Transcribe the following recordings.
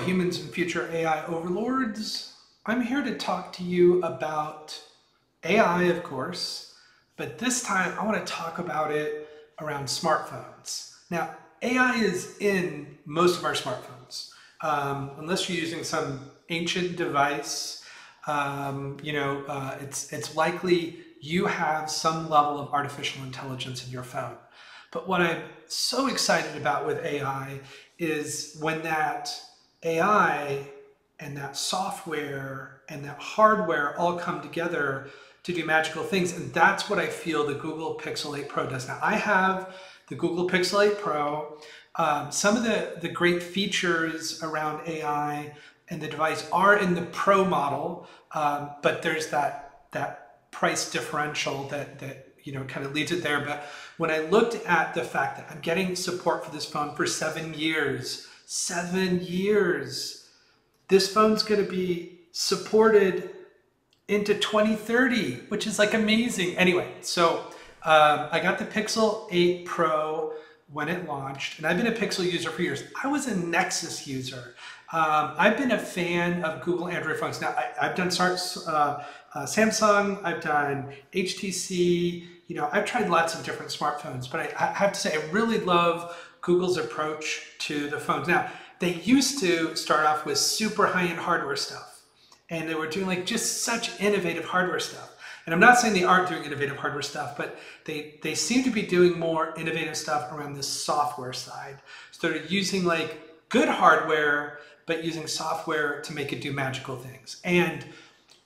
humans and future AI overlords. I'm here to talk to you about AI, of course, but this time I want to talk about it around smartphones. Now, AI is in most of our smartphones. Unless you're using some ancient device, it's likely you have some level of artificial intelligence in your phone. But what I'm so excited about with AI is when that AI and that software and that hardware all come together to do magical things. And that's what I feel the Google Pixel 8 Pro does. Now, I have the Google Pixel 8 Pro. Some of the great features around AI and the device are in the Pro model, but there's that price differential that kind of leads it there. But when I looked at the fact that I'm getting support for this phone for 7 years, this phone's going to be supported into 2030, which is like amazing. Anyway, so I got the Pixel 8 Pro when it launched, and I've been a Pixel user for years. I was a Nexus user. I've been a fan of Google Android phones. Now, I've done Samsung, I've done HTC, I've tried lots of different smartphones, but I have to say I really love Google's approach to the phones. Now, they used to start off with super high-end hardware stuff, and they were doing like just such innovative hardware stuff. And I'm not saying they aren't doing innovative hardware stuff, but they seem to be doing more innovative stuff around the software side. So they're using like good hardware, but using software to make it do magical things. And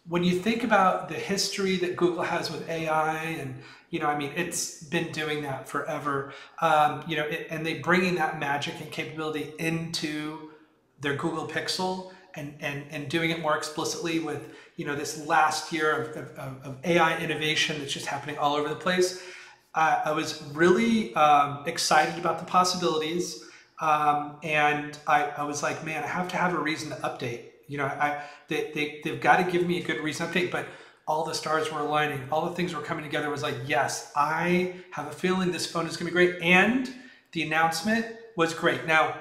when you think about the history that Google has with AI, and it's been doing that forever, and they bringing that magic and capability into their Google Pixel and doing it more explicitly with this last year of AI innovation that's just happening all over the place. I was really excited about the possibilities, and I was like, man, I have to have a reason to update. They've got to give me a good reason to update, but all the stars were aligning, all the things were coming together. It was like, yes, I have a feeling this phone is going to be great, and the announcement was great. Now,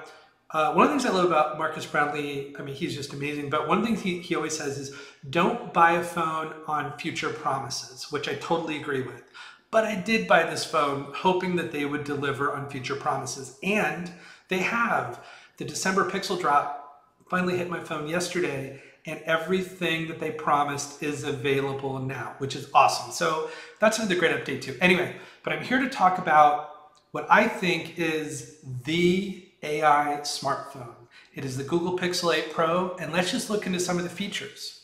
one of the things I love about Marcus Brownlee, he's just amazing, but one thing he always says is, don't buy a phone on future promises, which I totally agree with. But I did buy this phone hoping that they would deliver on future promises, and they have. The December Pixel drop finally hit my phone yesterday, and everything that they promised is available now, which is awesome. So that's another great update too. Anyway, but I'm here to talk about what I think is the AI smartphone. It is the Google Pixel 8 Pro, and let's just look into some of the features.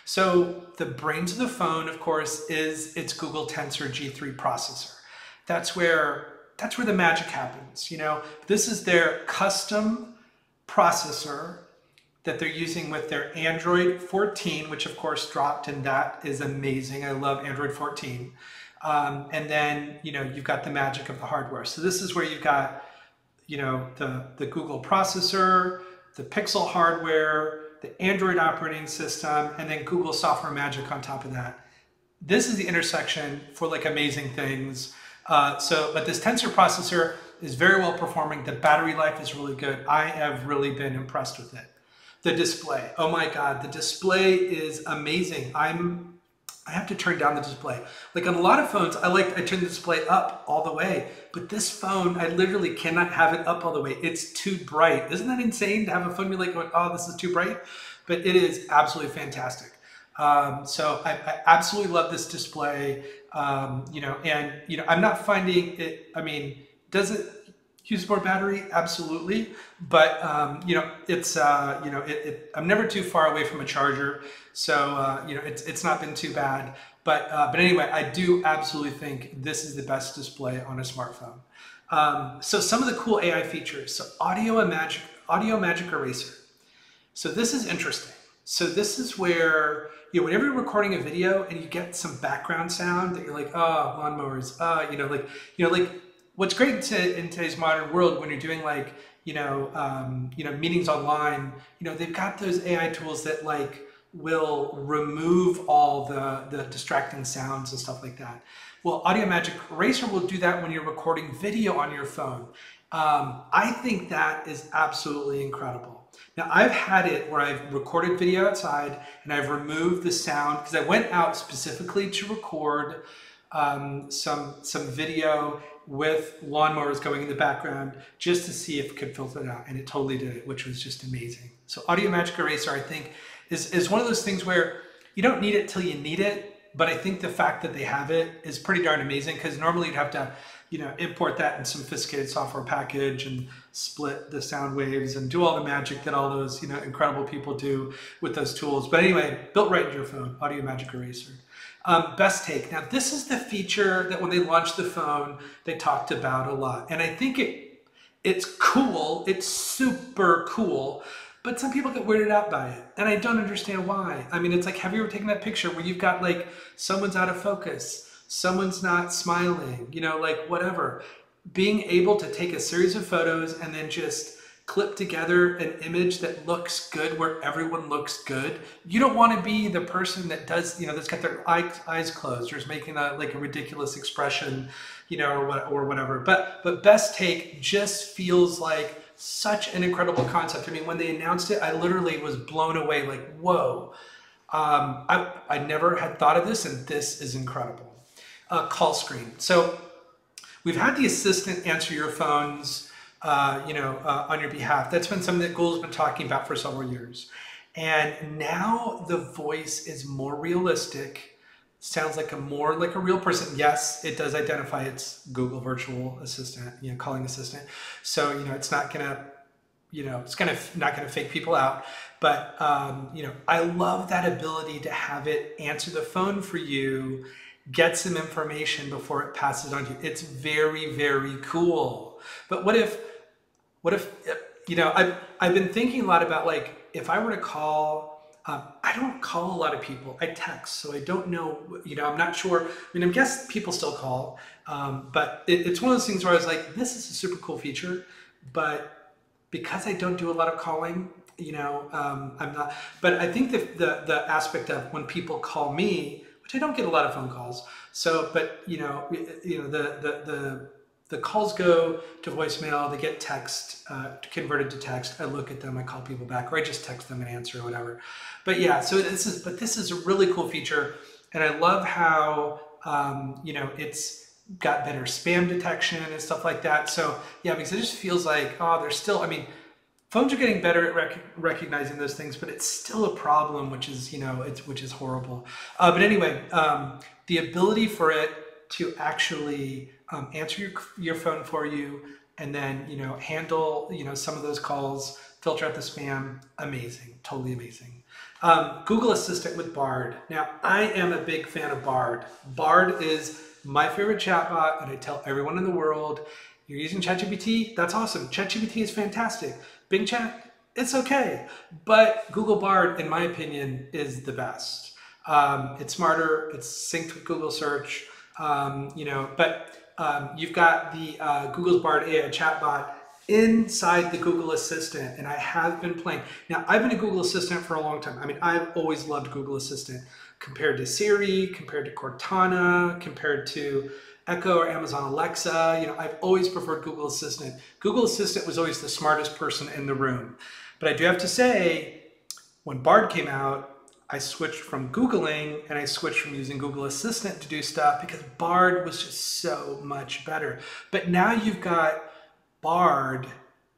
So the brains of the phone, of course, is its Google Tensor G3 processor. That's where the magic happens. This is their custom processor that they're using with their Android 14, which of course dropped, and that is amazing. I love Android 14. And then, you've got the magic of the hardware. So this is where you've got, the Google processor, the Pixel hardware, the Android operating system, and then Google software magic on top of that. This is the intersection for like amazing things. But this Tensor processor is very well performing. The battery life is really good. I have really been impressed with it. The display, oh my God, the display is amazing. I have to turn down the display. Like on a lot of phones, I turn the display up all the way, but this phone, I literally cannot have it up all the way. It's too bright. Isn't that insane to have a phone you're like, oh, this is too bright? But it is absolutely fantastic. So I absolutely love this display, I'm not finding it, does it use more battery? Absolutely. But, I'm never too far away from a charger. So, it's not been too bad. But anyway, I do absolutely think this is the best display on a smartphone. So some of the cool AI features. So Audio Magic Eraser. So this is interesting. So this is where, whenever you're recording a video and you get some background sound that you're like, oh, lawnmowers, what's great in today's modern world when you're doing like, meetings online, they've got those AI tools that like will remove all the distracting sounds and stuff like that. Well, Audio Magic Eraser will do that when you're recording video on your phone. I think that is absolutely incredible. Now I've had it where I've recorded video outside and I've removed the sound because I went out specifically to record some video with lawnmowers going in the background just to see if it could filter it out, and it totally did it, which was just amazing. So Audio Magic Eraser, I think, is one of those things where you don't need it till you need it, but I think the fact that they have it is pretty darn amazing, because normally you'd have to, you know, import that in some sophisticated software package and split the sound waves and do all the magic that all those, you know, incredible people do with those tools. But anyway, built right into your phone, Audio Magic Eraser. Best take. Now this is the feature that when they launched the phone, they talked about a lot. And I think it's cool, it's super cool, but some people get weirded out by it. And I don't understand why. I mean, it's like, have you ever taken that picture where you've got like, someone's out of focus, someone's not smiling, you know, like whatever. Being able to take a series of photos and then just clip together an image that looks good where everyone looks good. You don't want to be the person that does, you know, that's got their eyes closed or is making a ridiculous expression, you know, or whatever. But Best Take just feels like such an incredible concept. I mean, when they announced it, I literally was blown away, like, whoa. I never had thought of this, and this is incredible. Call screen. So we've had the assistant answer your phones on your behalf. That's been something that Google's been talking about for several years. And now the voice is more realistic, sounds like more like a real person. Yes, it does identify it's Google virtual assistant, you know, calling assistant. So, you know, it's not gonna, you know, it's not gonna fake people out. But, you know, I love that ability to have it answer the phone for you, get some information before it passes on to you. It's very, very cool. But what if, you know, I've been thinking a lot about, like, if I were to call, I don't call a lot of people, I text, so I don't know, you know, I'm not sure. I mean, I guess people still call, but it's one of those things where I was like, this is a super cool feature, but because I don't do a lot of calling, you know, I'm not, but I think the aspect of when people call me, which I don't get a lot of phone calls, so, but, you know, the calls go to voicemail, they get text, converted to text, I look at them, I call people back, or I just text them and answer or whatever. But yeah, so this is a really cool feature, and I love how, you know, it's got better spam detection and stuff like that. So yeah, because it just feels like, oh, there's still, I mean, phones are getting better at recognizing those things, but it's still a problem, which is, you know, which is horrible. But anyway, the ability for it to actually answer your phone for you, and then, you know, handle, you know, some of those calls, filter out the spam, amazing, totally amazing. Google Assistant with Bard. Now, I am a big fan of Bard. Bard is my favorite chatbot, and I tell everyone in the world, you're using ChatGPT, that's awesome. ChatGPT is fantastic. Bing Chat, it's okay. But Google Bard, in my opinion, is the best. It's smarter, it's synced with Google Search, you know, but you've got the Google's Bard AI chatbot inside the Google Assistant, and I have been playing. Now, I've been a Google Assistant for a long time. I mean, I've always loved Google Assistant compared to Siri, compared to Cortana, compared to Echo or Amazon Alexa. You know, I've always preferred Google Assistant. Google Assistant was always the smartest person in the room. But I do have to say, when Bard came out, I switched from Googling, and I switched from using Google Assistant to do stuff because Bard was just so much better. But now you've got Bard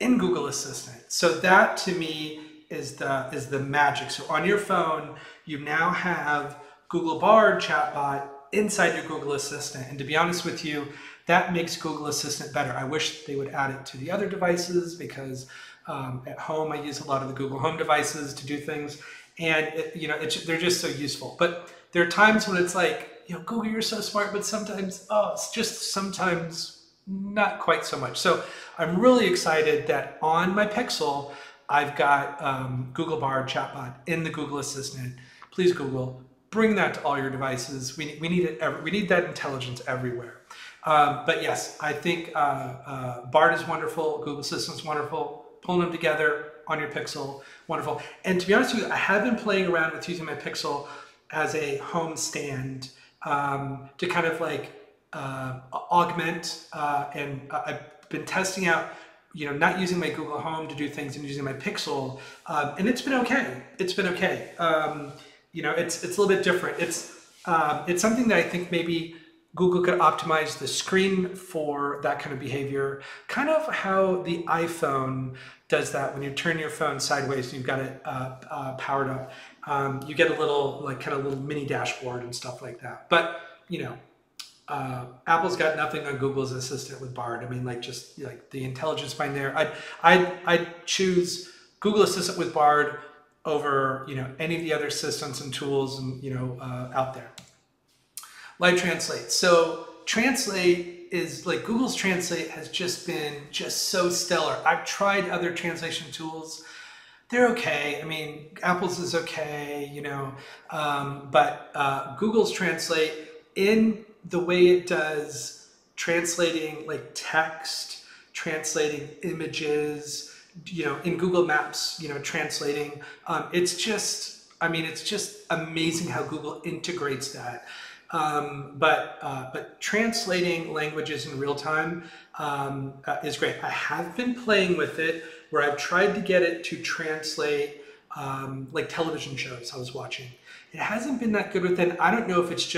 in Google Assistant. So that to me is the magic. So on your phone, you now have Google Bard chatbot inside your Google Assistant. And to be honest with you, that makes Google Assistant better. I wish they would add it to the other devices, because at home I use a lot of the Google Home devices to do things. And you know, they're just so useful. But there are times when it's like, you know, Google, you're so smart, but sometimes, oh, it's just sometimes not quite so much. So I'm really excited that on my Pixel, I've got Google Bard chatbot in the Google Assistant. Please, Google, bring that to all your devices. We need it. We need that intelligence everywhere. But yes, I think Bard is wonderful. Google Assistant's wonderful. Pulling them together on your Pixel, wonderful. And to be honest with you, I have been playing around with using my Pixel as a home stand to kind of like augment, and I've been testing out not using my Google Home to do things and using my Pixel, and it's been okay. It's been okay. It's a little bit different. It's something that I think maybe Google could optimize the screen for that kind of behavior, kind of how the iPhone does that when you turn your phone sideways and you've got it powered up. You get a little little mini dashboard and stuff like that. But Apple's got nothing on Google's Assistant with Bard. I mean, just the intelligence behind there. I'd choose Google Assistant with Bard over any of the other assistants and tools and out there. Live Translate. So Translate is Google's Translate has just been so stellar. I've tried other translation tools. They're okay. I mean, Apple's is okay, but Google's Translate, in the way it does translating text, translating images, in Google Maps, translating, it's just amazing how Google integrates that. But translating languages in real time is great. I have been playing with it where I've tried to get it to translate television shows I was watching. It hasn't been that good with it. I don't know if it's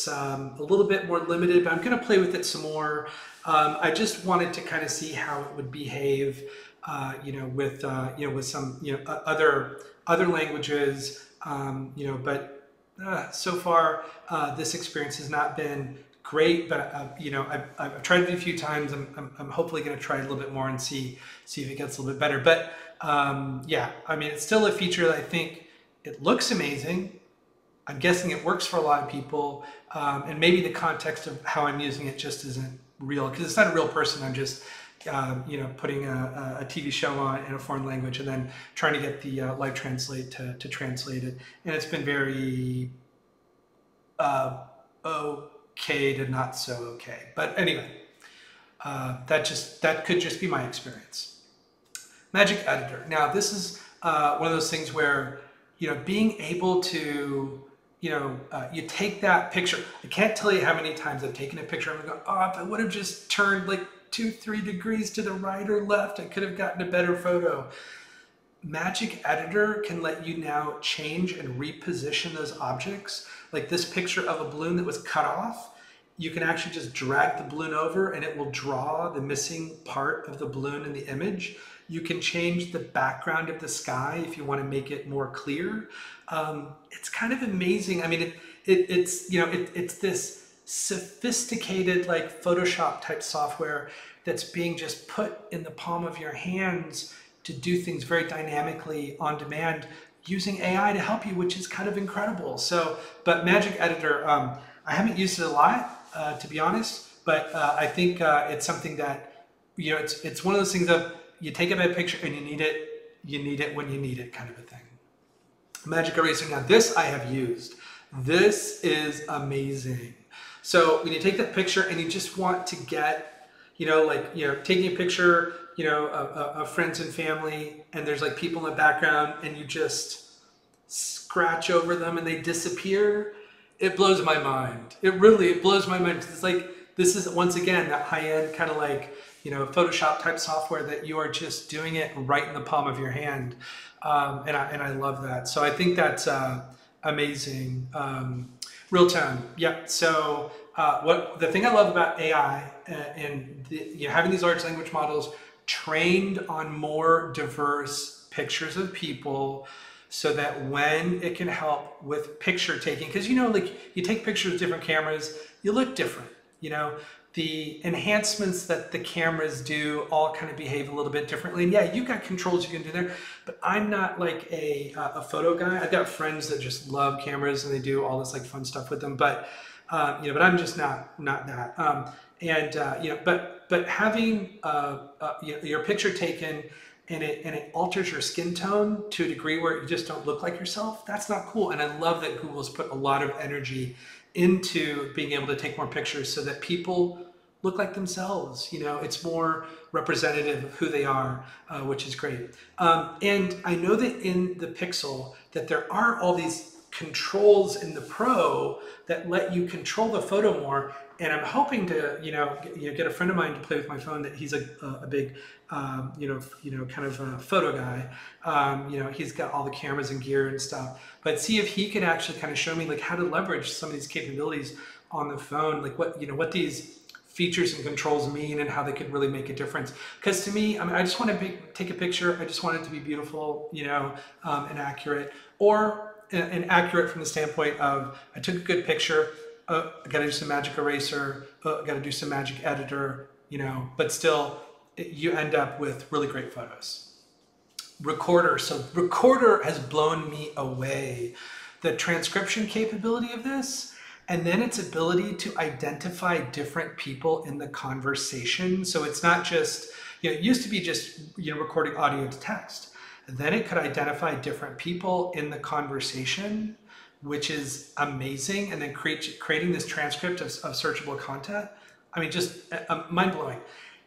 a little bit more limited, but I'm going to play with it some more. I just wanted to kind of see how it would behave, with some other languages, but. So far, this experience has not been great, but I've tried it a few times. I'm hopefully going to try it a little bit more and see if it gets a little bit better. But yeah, I mean, it's still a feature that I think it looks amazing. I'm guessing it works for a lot of people, and maybe the context of how I'm using it just isn't real, because it's not a real person. I'm just putting a TV show on in a foreign language and then trying to get the Live Translate to translate it. And it's been very okay to not so okay. But anyway, that could just be my experience. Magic Editor. Now, this is one of those things where, being able to, you take that picture. I can't tell you how many times I've taken a picture and I go, oh, if I would have just turned 2-3 degrees to the right or left, I could have gotten a better photo. Magic Editor can let you now change and reposition those objects. Like this picture of a balloon that was cut off, you can actually just drag the balloon over and it will draw the missing part of the balloon in the image. You can change the background of the sky if you want to make it more clear. It's kind of amazing. I mean, it's this sophisticated Photoshop type software that's being just put in the palm of your hands to do things very dynamically on demand using AI to help you, which is kind of incredible. So, but Magic Editor, I haven't used it a lot, to be honest, but I think it's something that, it's one of those things of you take a bad picture and you need it when you need it kind of a thing. Magic Eraser. Now this I have used. This is amazing. So when you take that picture and you just want to get, taking a picture, of friends and family, and there's people in the background and you just scratch over them and they disappear, it blows my mind. It blows my mind. It's this is once again that high-end kind of Photoshop type software that you are just doing it right in the palm of your hand. And I love that. So I think that's amazing. Real time. Yeah. So the thing I love about AI and having these large language models trained on more diverse pictures of people, so that when it can help with picture taking, because you take pictures with different cameras, you look different. The enhancements that the cameras do all kind of behave a little bit differently. And yeah, you've got controls you can do there, but I'm not a photo guy. I've got friends that just love cameras and they do all this fun stuff with them, but but I'm just not that. But having your picture taken and it alters your skin tone to a degree where you just don't look like yourself, that's not cool. And I love that Google's put a lot of energy into being able to take more pictures so that people look like themselves. It's more representative of who they are, which is great. And I know that in the Pixel that there are all these controls in the Pro that let you control the photo more. And I'm hoping to, get a friend of mine to play with my phone. That he's a big, kind of a photo guy. He's got all the cameras and gear and stuff. But see if he could actually kind of show me like how to leverage some of these capabilities on the phone, like what these features and controls mean and how they could really make a difference. Because to me, I mean, I just want to take a picture. I just want it to be beautiful, and accurate, and accurate from the standpoint of I took a good picture. I got to do some magic eraser. I got to do some magic editor, but still you end up with really great photos. Recorder. So Recorder has blown me away. The transcription capability of this, and then its ability to identify different people in the conversation. So it's not just, it used to be just, recording audio to text. And then it could identify different people in the conversation, which is amazing. And then creating this transcript of searchable content. I mean, just mind-blowing.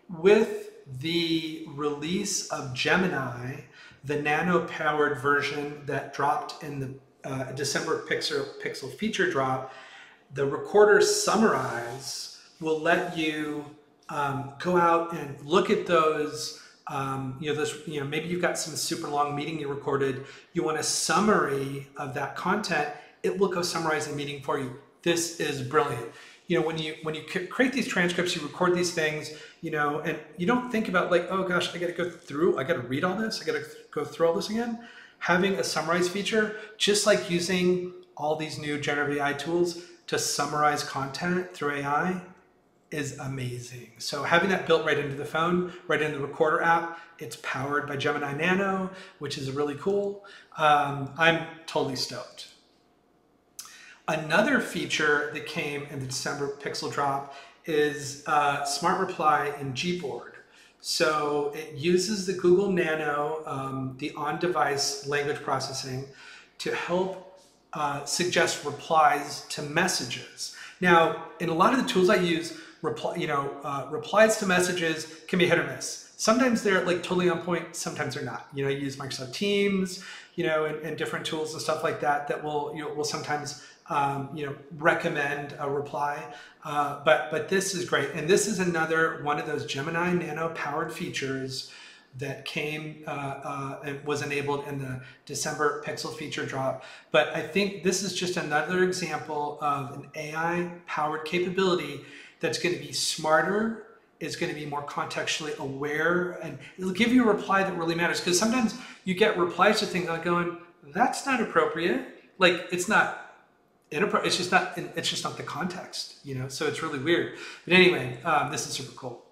With the release of Gemini, the nano-powered version that dropped in the December pixel feature drop, the Recorder Summarize will let you go out and look at those. Maybe you've got some super long meeting you recorded. You want a summary of that content. It will go summarize the meeting for you. This is brilliant. When you create these transcripts, you record these things, and you don't think about like, oh gosh, I got to read all this. I got to go through all this again. Having a summarize feature, just like using all these new generative AI tools to summarize content through AI, is amazing. So having that built right into the phone, right into the Recorder app, it's powered by Gemini Nano, which is really cool. I'm totally stoked. Another feature that came in the December Pixel drop is Smart Reply in Gboard. So it uses the Google Nano, the on-device language processing, to help suggest replies to messages. Now, in a lot of the tools I use, replies to messages can be hit or miss. Sometimes they're like totally on point, sometimes they're not. You use Microsoft Teams, and different tools and stuff like that that will sometimes recommend a reply. But this is great. And this is another one of those Gemini Nano powered features that came and was enabled in the December Pixel feature drop. But I think this is just another example of an AI powered capability that's going to be smarter, is going to be more contextually aware, and it'll give you a reply that really matters. Because sometimes you get replies to things like going, that's not appropriate. Like it's not inappropriate. It's just not the context, so it's really weird. But anyway, this is super cool.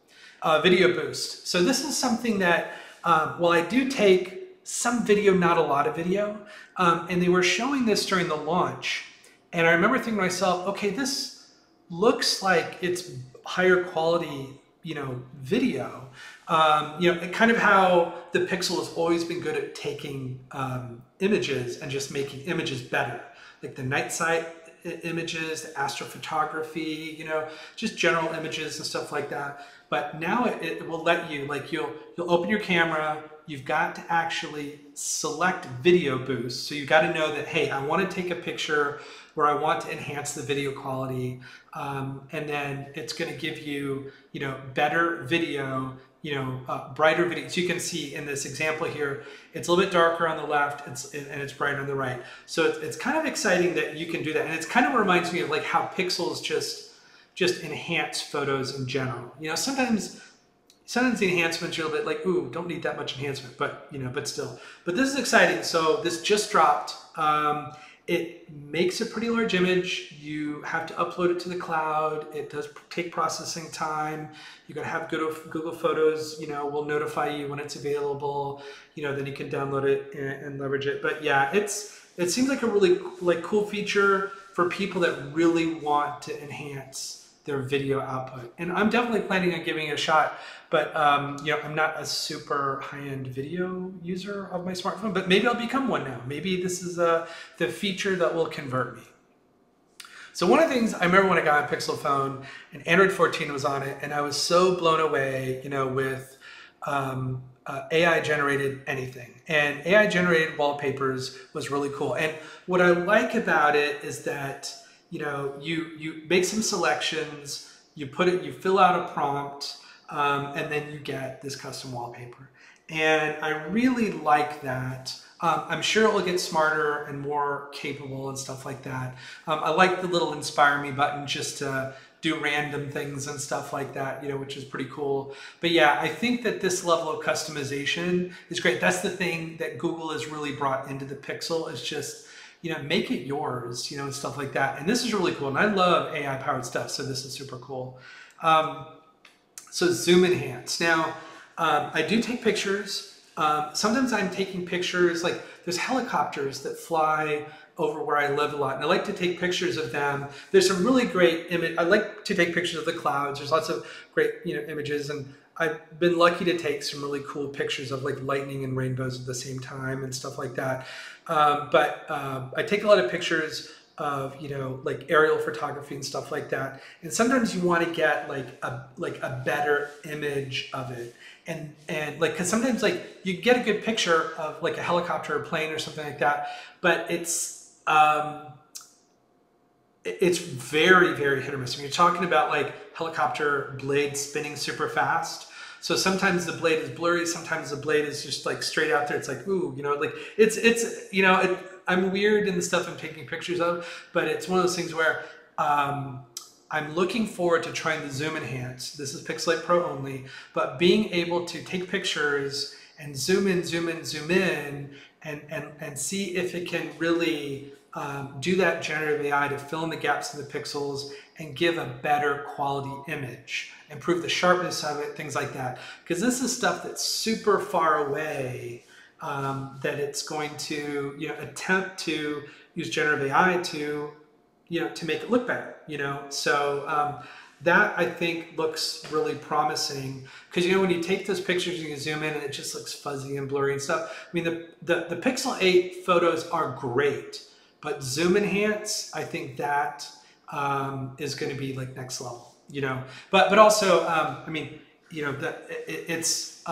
Video boost. So this is something that, while I do take some video, not a lot of video, and they were showing this during the launch, and I remember thinking to myself, okay, this looks like it's higher quality, video. Kind of how the Pixel has always been good at taking images and just making images better, like the night sight images, the astrophotography, just general images and stuff like that. But now it will let you, like you'll open your camera, you've got to actually select video boost. So you've got to know that, hey, I want to take a picture where I want to enhance the video quality. And then it's going to give you, better video, brighter video. So you can see in this example here, it's a little bit darker on the left and it's brighter on the right. So it's kind of exciting that you can do that. And it's kind of reminds me of like how Pixels just enhance photos in general. Sometimes the enhancements are a little bit like, ooh, don't need that much enhancement, but but still. But this is exciting. So this just dropped. It makes a pretty large image. You have to upload it to the cloud. It does take processing time. You gotta have Google Photos, will notify you when it's available. Then you can download it and leverage it. But yeah, it seems like a really cool feature for people that really want to enhance their video output. And I'm definitely planning on giving it a shot, but I'm not a super high-end video user of my smartphone, but maybe I'll become one now. Maybe this is the feature that will convert me. So one of the things I remember when I got a Pixel phone and Android 14 was on it, and I was so blown away, with AI generated anything, and AI generated wallpapers was really cool. And what I like about it is that, you know, you make some selections, you fill out a prompt, and then you get this custom wallpaper. And I really like that. I'm sure it will get smarter and more capable and stuff like that. I like the little inspire me button just to do random things and stuff like that, you know, which is pretty cool. But yeah, I think that this level of customization is great. That's the thing that Google has really brought into the Pixel, is just, you know, make it yours, you know, and stuff like that. And this is really cool. And I love AI powered stuff, so this is super cool. So zoom enhance. Now, I do take pictures. Sometimes I'm taking pictures, like there's helicopters that fly over where I live a lot, and I like to take pictures of them. There's some really great image. I like to take pictures of the clouds. There's lots of great, you know, images, and I've been lucky to take some really cool pictures of like lightning and rainbows at the same time and stuff like that. I take a lot of pictures of, you know, like aerial photography and stuff like that. And sometimes you want to get like a better image of it. And like, cause sometimes like you get a good picture of like a helicopter or plane or something like that, but it's very, very hit or miss. I mean, you're talking about like helicopter blade spinning super fast. So sometimes the blade is blurry, sometimes the blade is just like straight out there. It's like, ooh, you know, like it's you know, I'm weird in the stuff I'm taking pictures of, but it's one of those things where I'm looking forward to trying the zoom enhance. This is Pixel 8 Pro only, but being able to take pictures and zoom in, zoom in, zoom in, and see if it can really do that generative AI to fill in the gaps in the pixels and give a better quality image, improve the sharpness of it, things like that. Because this is stuff that's super far away, that it's going to, you know, attempt to use generative AI to, you know, to make it look better, you know. So that I think looks really promising, because, you know, when you take those pictures and you zoom in and it just looks fuzzy and blurry and stuff. I mean, the Pixel 8 photos are great, but zoom enhance, I think that is going to be like next level, you know. But also, I mean, you know, it's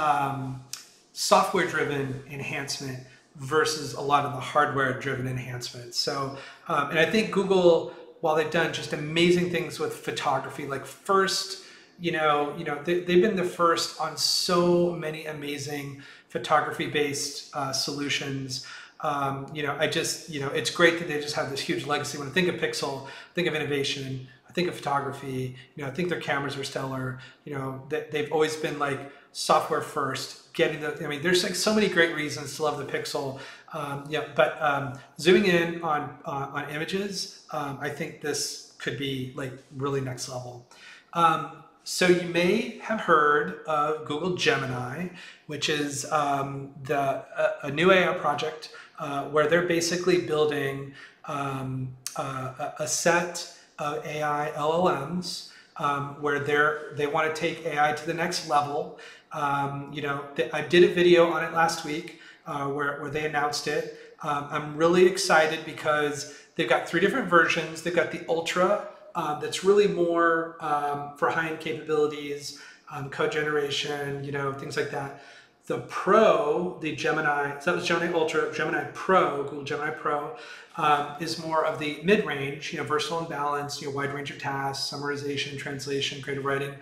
software driven enhancement versus a lot of the hardware driven enhancements. So, and I think Google, while they've done just amazing things with photography, like first, you know, they've been the first on so many amazing photography-based solutions. You know, you know, it's great that they just have this huge legacy. When I think of Pixel, I think of innovation, I think of photography, you know, I think their cameras are stellar. You know, they've always been like software first. I mean, there's like so many great reasons to love the Pixel. Yeah, but zooming in on images, I think this could be like really next level. So you may have heard of Google Gemini, which is a new AI project where they're basically building a set of AI LLMs where they want to take AI to the next level. You know, I did a video on it last week where they announced it. I'm really excited because they've got 3 different versions. They've got the Ultra, that's really more for high-end capabilities, code generation, you know, things like that. The Pro, the Gemini, so that was Gemini Ultra, Gemini Pro, Google Gemini Pro, is more of the mid-range, you know, versatile and balanced, you know, wide range of tasks, summarization, translation, creative writing.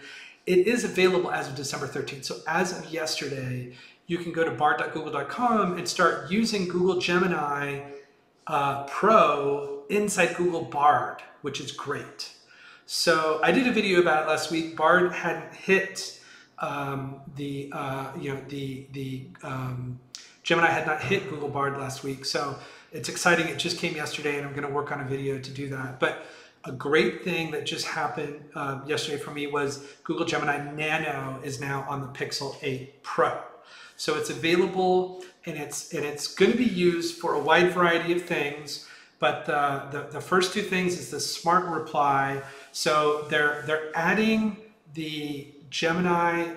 It is available as of December 13th. So as of yesterday, you can go to bar.google.com and start using Google Gemini Pro inside Google Bard, which is great. So I did a video about it last week. Bard hadn't hit Gemini had not hit Google Bard last week. So it's exciting. It just came yesterday, and I'm going to work on a video to do that. But a great thing that just happened yesterday for me was Google Gemini Nano is now on the Pixel 8 Pro. So it's available, and it's going to be used for a wide variety of things. But the first 2 things is the smart reply. So they're adding the Gemini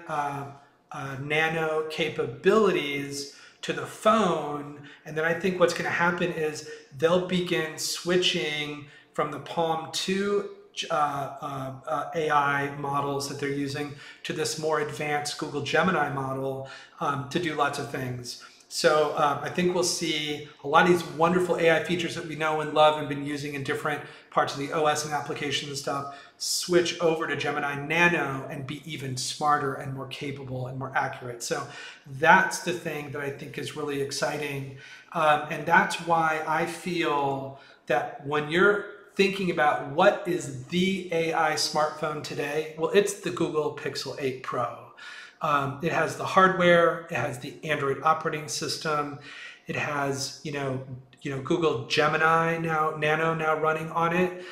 Nano capabilities to the phone, and then I think what's going to happen is they'll begin switching from the Palm 2 AI models that they're using to this more advanced Google Gemini model to do lots of things. So I think we'll see a lot of these wonderful AI features that we know and love and been using in different parts of the OS and applications and stuff switch over to Gemini Nano and be even smarter and more capable and more accurate. So that's the thing that I think is really exciting. And that's why I feel that when you're thinking about what is the AI smartphone today, well, it's the Google Pixel 8 Pro. It has the hardware, it has the Android operating system, it has Google Gemini Nano now running on it.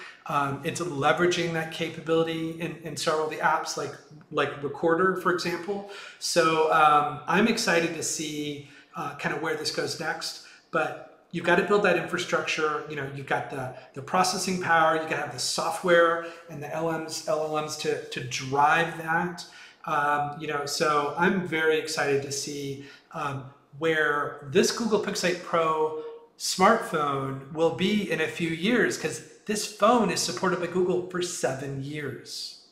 It's leveraging that capability in several of the apps like Recorder, for example. So I'm excited to see kind of where this goes next. But you've got to build that infrastructure. You've got the processing power, you got to have the software and the LLMs to drive that. So I'm very excited to see where this Google Pixel 8 Pro smartphone will be in a few years, because this phone is supported by Google for 7 years.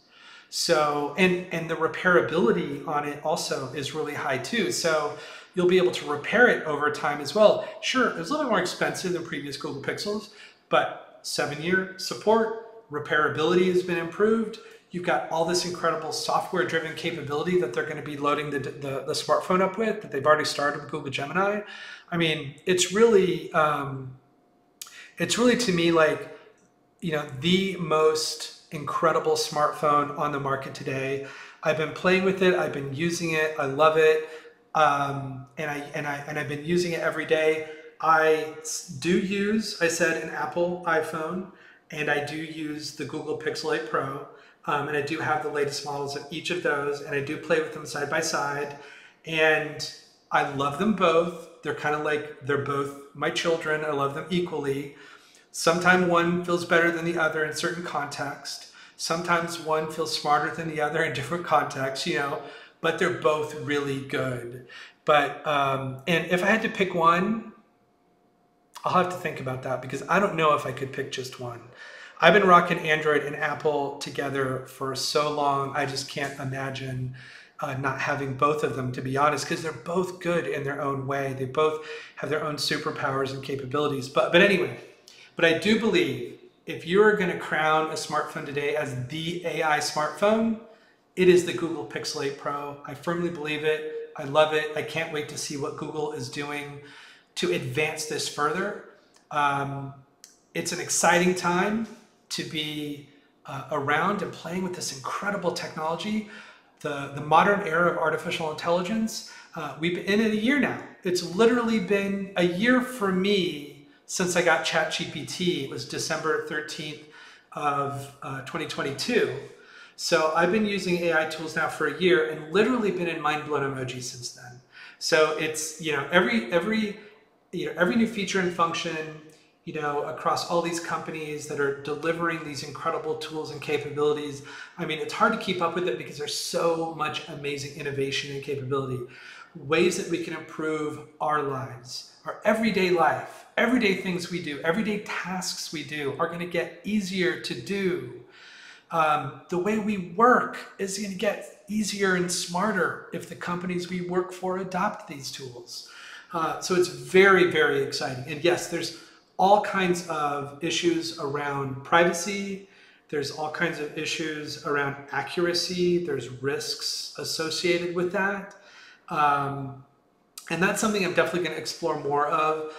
So, and the repairability on it also is really high too. So you'll be able to repair it over time as well. Sure, it was a little bit more expensive than previous Google Pixels, but 7-year support, repairability has been improved. You've got all this incredible software-driven capability that they're going to be loading the smartphone up with, that they've already started with Google Gemini. I mean, it's really to me like, the most incredible smartphone on the market today. I've been playing with it. I've been using it. I love it. And I've been using it every day. I do use, I said, an Apple iPhone, and I do use the Google Pixel 8 Pro. And I do have the latest models of each of those, and I do play with them side by side. And I love them both. They're kind of like, they're both my children. I love them equally. Sometimes one feels better than the other in certain context. Sometimes one feels smarter than the other in different contexts, but they're both really good. But, and if I had to pick one, I'll have to think about that, because I don't know if I could pick just one. I've been rocking Android and Apple together for so long, I just can't imagine not having both of them, to be honest, because they're both good in their own way. They both have their own superpowers and capabilities. But anyway, but I do believe if you're going to crown a smartphone today as the AI smartphone, it is the Google Pixel 8 Pro. I firmly believe it. I love it. I can't wait to see what Google is doing to advance this further. It's an exciting time to be around and playing with this incredible technology. The modern era of artificial intelligence, we've been in it a year now. It's literally been a year for me since I got ChatGPT. It was December 13th of 2022. So I've been using AI tools now for a year and literally been in mind-blown emoji since then. So it's, every new feature and function, across all these companies that are delivering these incredible tools and capabilities. I mean, it's hard to keep up with it because there's so much amazing innovation and capability. Ways that we can improve our lives, our everyday life, everyday things we do, everyday tasks we do are going to get easier to do. The way we work is going to get easier and smarter if the companies we work for adopt these tools. So it's very, very exciting. And yes, there's all kinds of issues around privacy. There's all kinds of issues around accuracy. There's risks associated with that. And that's something I'm definitely going to explore more of,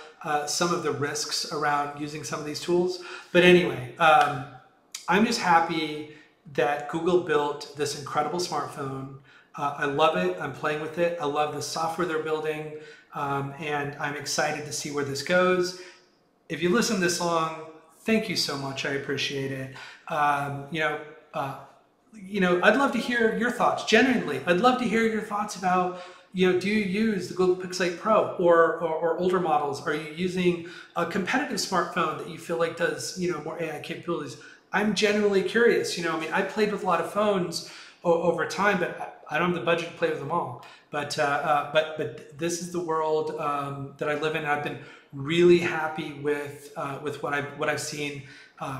some of the risks around using some of these tools. But anyway, I'm just happy that Google built this incredible smartphone. I love it. I'm playing with it. I love the software they're building. And I'm excited to see where this goes. If you listen this long, thank you so much. I appreciate it. I'd love to hear your thoughts. Genuinely, I'd love to hear your thoughts about, do you use the Google Pixel 8 Pro or older models? Are you using a competitive smartphone that you feel like does, more AI capabilities? I'm genuinely curious. I played with a lot of phones over time, but I don't have the budget to play with them all. But this is the world that I live in. And I've been really happy with what I've seen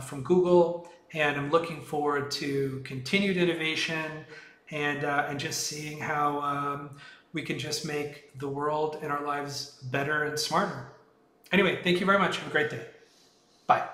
from Google, and I'm looking forward to continued innovation and just seeing how we can just make the world and our lives better and smarter. Anyway, thank you very much. Have a great day. Bye.